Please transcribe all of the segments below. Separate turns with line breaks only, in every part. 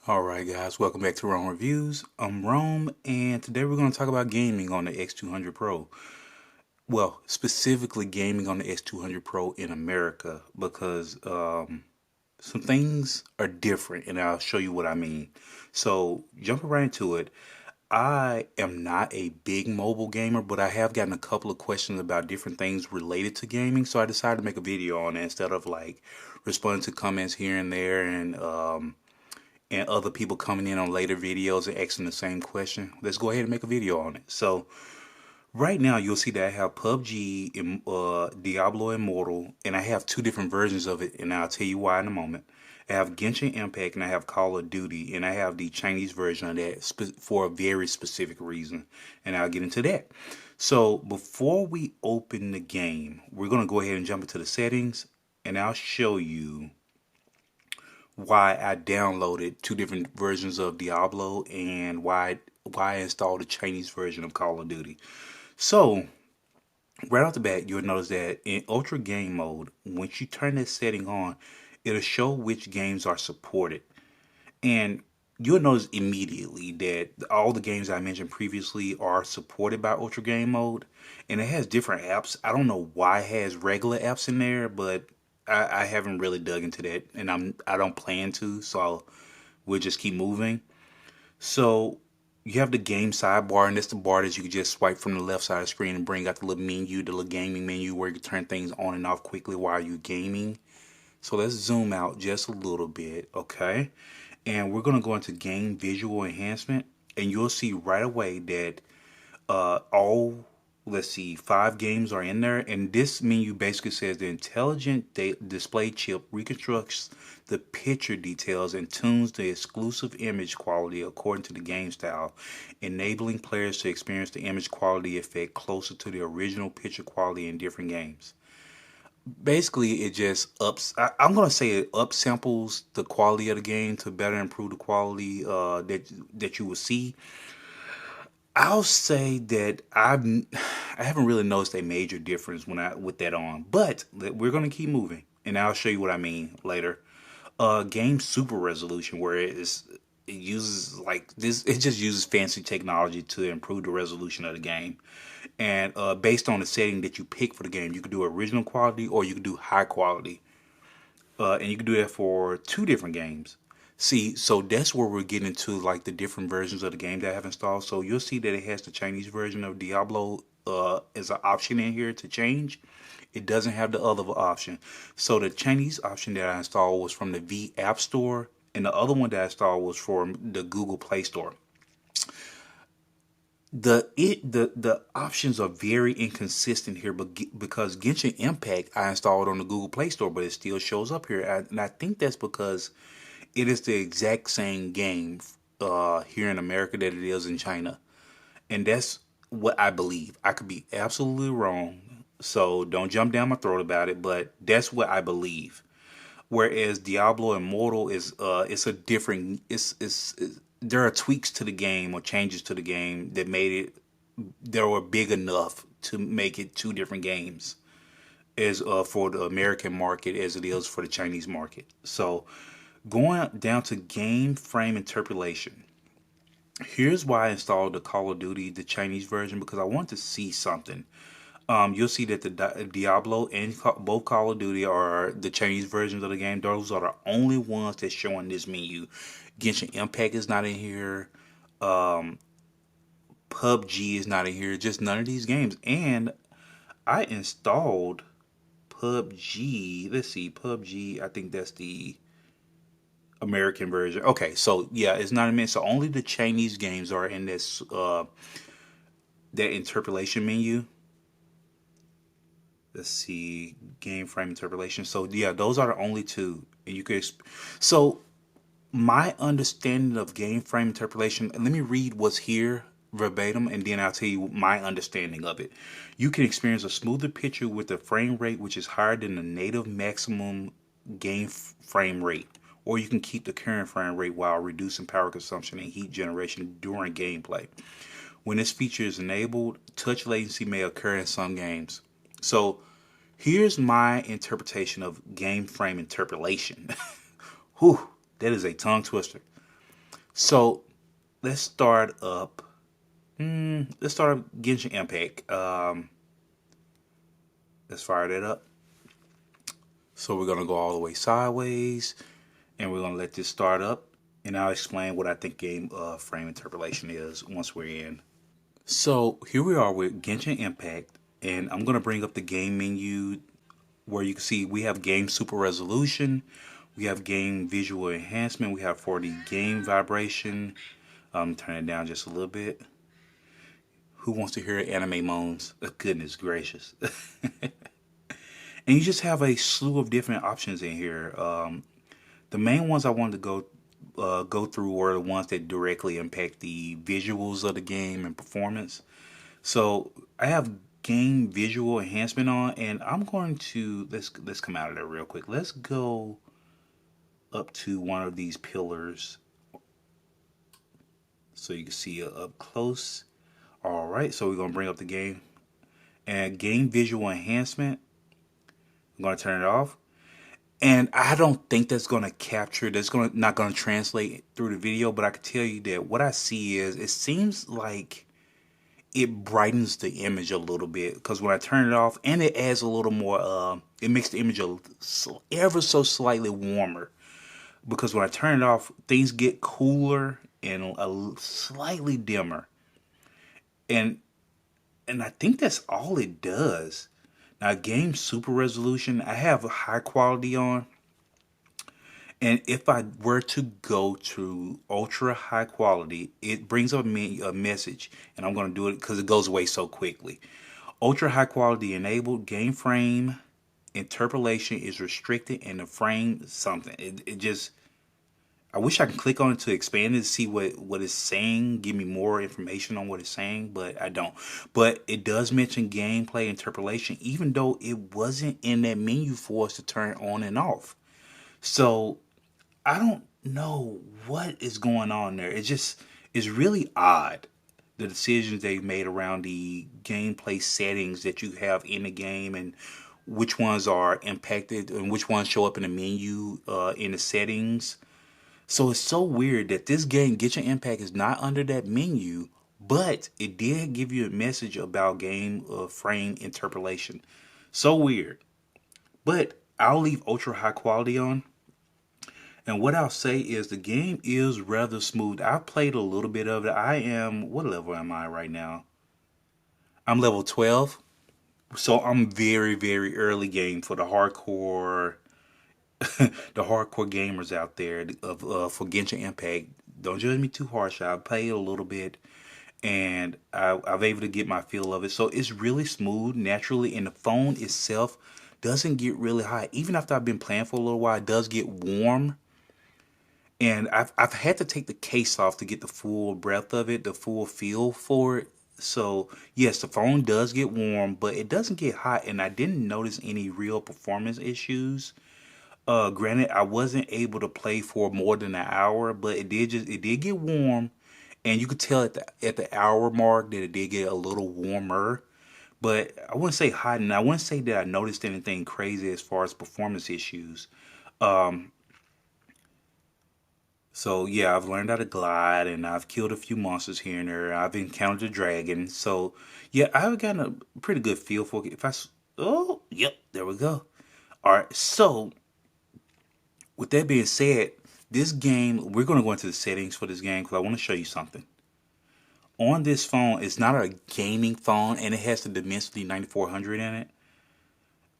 Alright guys, welcome back to Rome Reviews. I'm Rome, and today we're going to talk about gaming on the X200 Pro. Well, specifically gaming on the X200 Pro in America, because some things are different, and I'll show you what I mean. So, jumping right into it, I am not a big mobile gamer, but I have gotten a couple of questions about different things related to gaming, so I decided to make a video on it instead of like responding to comments here and there and other people coming in on later videos and asking the same question. Let's go ahead and make a video on it. So right now you'll see that I have PUBG, Diablo Immortal, and I have two different versions of it, and I'll tell you why in a moment. I have Genshin Impact and I have Call of Duty, and I have the Chinese version of that for a very specific reason, and I'll get into that. So before we open the game, we're going to go ahead and jump into the settings, and I'll show you why I downloaded two different versions of Diablo and why I installed a Chinese version of Call of Duty. So right off the bat, you'll notice that in Ultra Game Mode, once you turn that setting on, it'll show which games are supported. And you'll notice immediately that all the games I mentioned previously are supported by Ultra Game Mode, and it has different apps. I don't know why it has regular apps in there, but I haven't really dug into that, and I don't plan to, so we'll just keep moving. So you have the game sidebar, and that's the bar that you can just swipe from the left side of the screen and bring out the little menu, the little gaming menu where you can turn things on and off quickly while you're gaming. So let's zoom out just a little bit, okay? And we're going to go into game visual enhancement, and you'll see right away that all, let's see, 5 games are in there. And this menu basically says the intelligent display chip reconstructs the picture details and tunes the exclusive image quality according to the game style, enabling players to experience the image quality effect closer to the original picture quality in different games. Basically, it just ups. I'm gonna say it upsamples the quality of the game to better improve the quality that you will see. I'll say that I haven't really noticed a major difference when I with that on, but we're gonna keep moving, and I'll show you what I mean later. Game super resolution, where it uses like this, it just uses fancy technology to improve the resolution of the game, and based on the setting that you pick for the game, you can do original quality or you can do high quality, and you can do that for two different games. See, so that's where we're getting to like the different versions of the game that I have installed. So you'll see that it has the Chinese version of Diablo as an option in here to change. It doesn't have the other option. So the Chinese option that I installed was from the V App Store, and the other one that I installed was from the Google Play Store. The options are very inconsistent here, but because Genshin Impact I installed on the Google Play Store, but it still shows up here, and I think that's because it is the exact same game here in America that it is in China, and that's what I believe. I could be absolutely wrong, so don't jump down my throat about it, but that's what I believe. Whereas Diablo Immortal is it's a different it's there are tweaks to the game or changes to the game that made it they were big enough to make it two different games as for the American market as it is for the Chinese market. So going down to game frame interpolation. Here's why I installed the Call of Duty, the Chinese version, because I want to see something. You'll see that the Diablo and both Call of Duty are the Chinese versions of the game. Those are the only ones that's showing this menu. Genshin Impact is not in here. Um, PUBG is not in here. Just none of these games. And I installed PUBG. Let's see, PUBG. I think that's the American version. Okay, so yeah, it's not in. So only the Chinese games are in this that interpolation menu. Let's see, game frame interpolation. So yeah, those are the only two, and you could. So my understanding of game frame interpolation. Let me read what's here verbatim, and then I'll tell you my understanding of it. You can experience a smoother picture with a frame rate which is higher than the native maximum frame rate, or you can keep the current frame rate while reducing power consumption and heat generation during gameplay. When this feature is enabled, touch latency may occur in some games. So here's my interpretation of game frame interpolation. Whew, that is a tongue twister. So let's start up. Let's start up Genshin Impact. Let's fire that up. So we're gonna go all the way sideways, and we're gonna let this start up, and I'll explain what I think game frame interpolation is once we're in. So here we are with Genshin Impact, and I'm gonna bring up the game menu where you can see we have game super resolution, we have game visual enhancement, we have 4D game vibration. Turn it down just a little bit. Who wants to hear anime moans? Goodness gracious. And you just have a slew of different options in here. The main ones I wanted to go through were the ones that directly impact the visuals of the game and performance. So I have game visual enhancement on, and I'm going to let's come out of there real quick. Let's go up to one of these pillars so you can see it up close. All right, so we're gonna bring up the game and game visual enhancement. I'm gonna turn it off. And I don't think that's gonna capture. That's gonna not gonna translate through the video. But I can tell you that what I see is it seems like it brightens the image a little bit because when I turn it off, and it adds a little more. It makes the image ever so slightly warmer. Because when I turn it off, things get cooler and slightly dimmer. And I think that's all it does. Now, game super resolution, I have a high quality on, and if I were to go to ultra high quality, it brings up me a message, and I'm going to do it because it goes away so quickly. Ultra high quality enabled, game frame interpolation is restricted, and the frame something. It just, I wish I could click on it to expand it to see what it's saying, give me more information on what it's saying, but I don't. But it does mention gameplay interpolation, even though it wasn't in that menu for us to turn on and off. So I don't know what is going on there. It's really odd, the decisions they made around the gameplay settings that you have in the game and which ones are impacted and which ones show up in the menu in the settings. So it's so weird that this game, Get Your Impact, is not under that menu, but it did give you a message about game frame interpolation. So weird. But I'll leave ultra high quality on. And what I'll say is the game is rather smooth. I played a little bit of it. What level am I right now? I'm level 12. So I'm very, very early game for the hardcore gamers out there of for Genshin Impact. Don't judge me too harsh. I played a little bit, and I've able to get my feel of it. So it's really smooth naturally, and the phone itself doesn't get really hot. Even after I've been playing for a little while, it does get warm. And I've had to take the case off to get the full breadth of it, the full feel for it. So yes, the phone does get warm, but it doesn't get hot, and I didn't notice any real performance issues. Granted, I wasn't able to play for more than an hour, but it did get warm, and you could tell at the hour mark that it did get a little warmer. But I wouldn't say hot, and I wouldn't say that I noticed anything crazy as far as performance issues. Um, so yeah, I've learned how to glide, and I've killed a few monsters here and there. I've encountered a dragon, so yeah, I've gotten a pretty good feel for it. Oh, yep, there we go. All right, so with that being said, this game, we're going to go into the settings for this game because I want to show you something. On this phone, it's not a gaming phone and it has the Dimensity 9400 in it.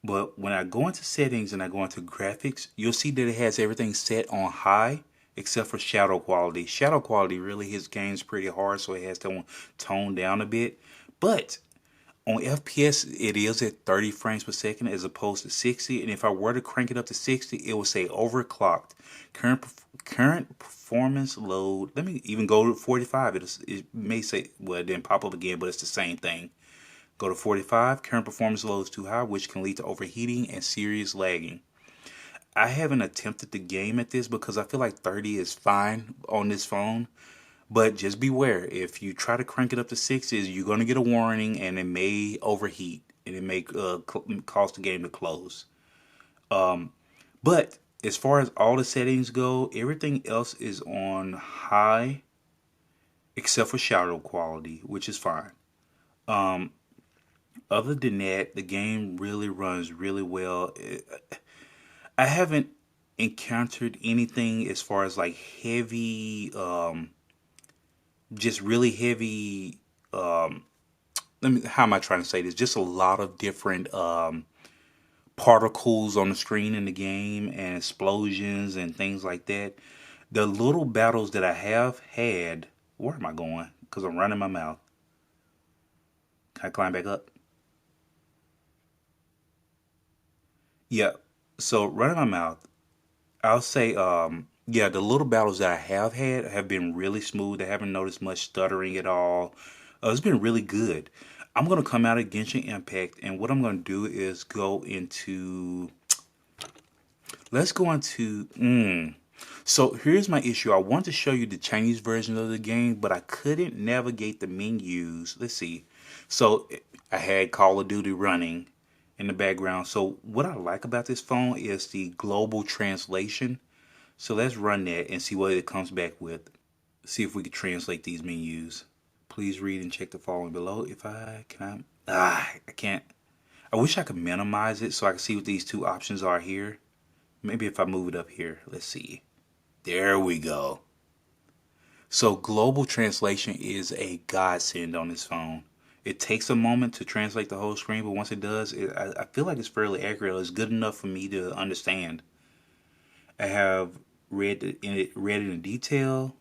But when I go into settings and I go into graphics, you'll see that it has everything set on high except for shadow quality. Shadow quality really hits games pretty hard, so it has to tone down a bit. But on FPS, it is at 30 frames per second as opposed to 60. And if I were to crank it up to 60, it would say overclocked. Current performance load. Let me even go to 45. It may say, well, it didn't pop up again, but it's the same thing. Go to 45. Current performance load is too high, which can lead to overheating and serious lagging. I haven't attempted the game at this because I feel like 30 is fine on this phone. But just beware, if you try to crank it up to 60s, you're going to get a warning and it may overheat and it may cause the game to close. But as far as all the settings go, everything else is on high except for shadow quality, which is fine. Um, Other than that, the game really runs really well. I haven't encountered anything as far as like heavy, just really heavy. Um, how am I trying to say this? Just a lot of different particles on the screen in the game and explosions and things like that. The little battles that I have had, where am I going? Because I'm running my mouth. Can I climb back up? Yeah. So running my mouth, I'll say, yeah, the little battles that I have had have been really smooth. I haven't noticed much stuttering at all. It's been really good. I'm gonna come out of Genshin Impact, and what I'm gonna do is go into. Let's go into. So here's my issue. I want to show you the Chinese version of the game, but I couldn't navigate the menus. Let's see. So I had Call of Duty running in the background. So what I like about this phone is the global translation. So let's run that and see what it comes back with. See if we can translate these menus. Please read and check the following below. If I can, I can't. I wish I could minimize it so I can see what these two options are here. Maybe if I move it up here, let's see. There we go. So global translation is a godsend on this phone. It takes a moment to translate the whole screen, but once it does, I feel like it's fairly accurate. It's good enough for me to understand. I have read it in detail,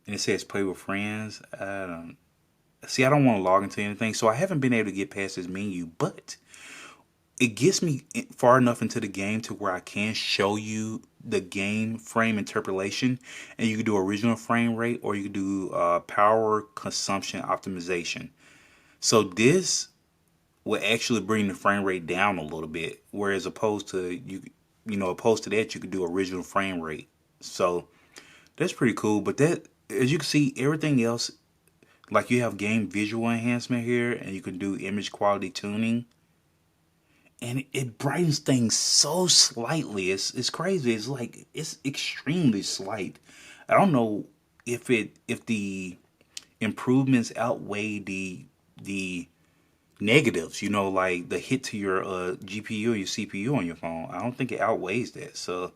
and it says play with friends. I don't want to log into anything, so I haven't been able to get past this menu, but it gets me far enough into the game to where I can show you the game frame interpolation, and you can do original frame rate or you can do power consumption optimization. So this will actually bring the frame rate down a little bit, whereas opposed to opposed to that, you could do original frame rate. So that's pretty cool. But that, as you can see, everything else, like you have game visual enhancement here, and you can do image quality tuning, and it brightens things so slightly. It's crazy. It's like it's extremely slight. I don't know if the improvements outweigh the negatives. Like the hit to your GPU or your CPU on your phone. I don't think it outweighs that. So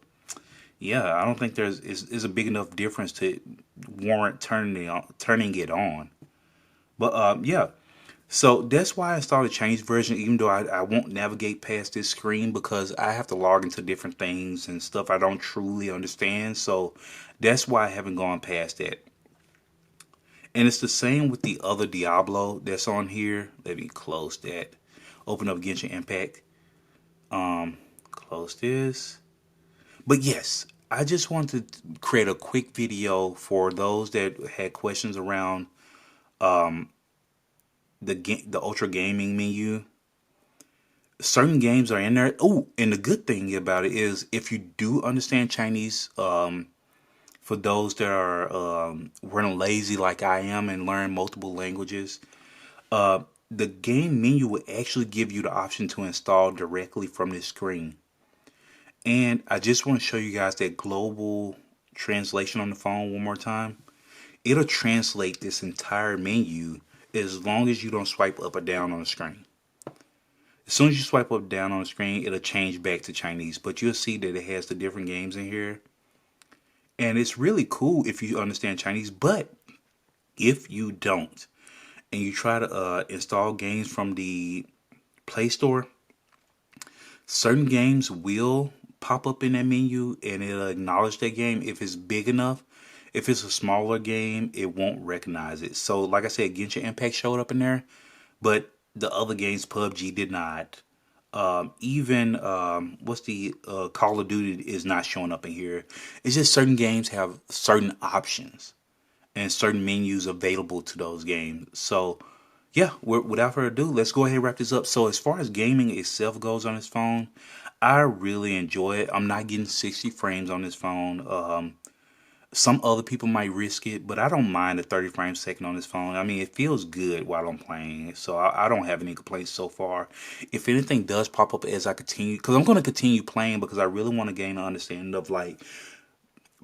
yeah, I don't think is a big enough difference to warrant turning it on. But yeah. So that's why I installed a Chinese version, even though I won't navigate past this screen because I have to log into different things and stuff I don't truly understand. So that's why I haven't gone past that. And it's the same with the other Diablo that's on here. Let me close that. Open up Genshin Impact. Close this. But yes, I just wanted to create a quick video for those that had questions around the Ultra Gaming menu. Certain games are in there. Oh, and the good thing about it is if you do understand Chinese, for those that are running lazy like I am and learn multiple languages, the game menu will actually give you the option to install directly from this screen. And I just want to show you guys that global translation on the phone one more time. It'll translate this entire menu as long as you don't swipe up or down on the screen. As soon as you swipe up or down on the screen, it'll change back to Chinese. But you'll see that it has the different games in here. And it's really cool if you understand Chinese. But if you don't, and you try to install games from the Play Store, certain games will pop up in that menu and it'll acknowledge that game if it's big enough. If it's a smaller game, it won't recognize it. So, like I said, Genshin Impact showed up in there, but the other games, PUBG did not. Even what's the Call of Duty is not showing up in here. It's just certain games have certain options and certain menus available to those games. So, yeah, without further ado, let's go ahead and wrap this up. So, as far as gaming itself goes on this phone, I really enjoy it. I'm not getting 60 frames on this phone. Some other people might risk it, but I don't mind the 30 frames a second on this phone. I mean, it feels good while I'm playing, so I don't have any complaints so far. If anything does pop up as I continue, because I'm going to continue playing because I really want to gain an understanding of like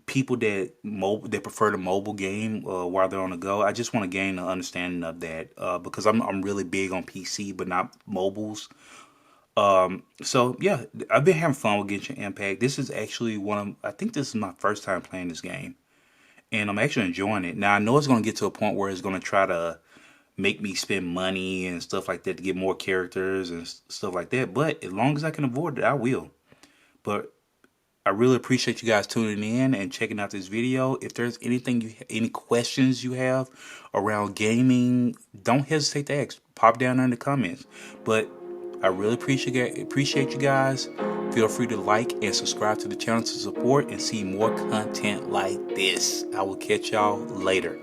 people that prefer the mobile game while they're on the go. I just want to gain an understanding of that because I'm really big on PC, but not mobiles. So yeah, I've been having fun with Genshin Impact. This is actually I think this is my first time playing this game, and I'm actually enjoying it. Now I know it's going to get to a point where it's going to try to make me spend money and stuff like that to get more characters and stuff like that. But as long as I can avoid it, I will. But I really appreciate you guys tuning in and checking out this video. If there's any questions you have around gaming, don't hesitate to ask. Pop down in the comments. But I really appreciate you guys. Feel free to like and subscribe to the channel to support and see more content like this. I will catch y'all later.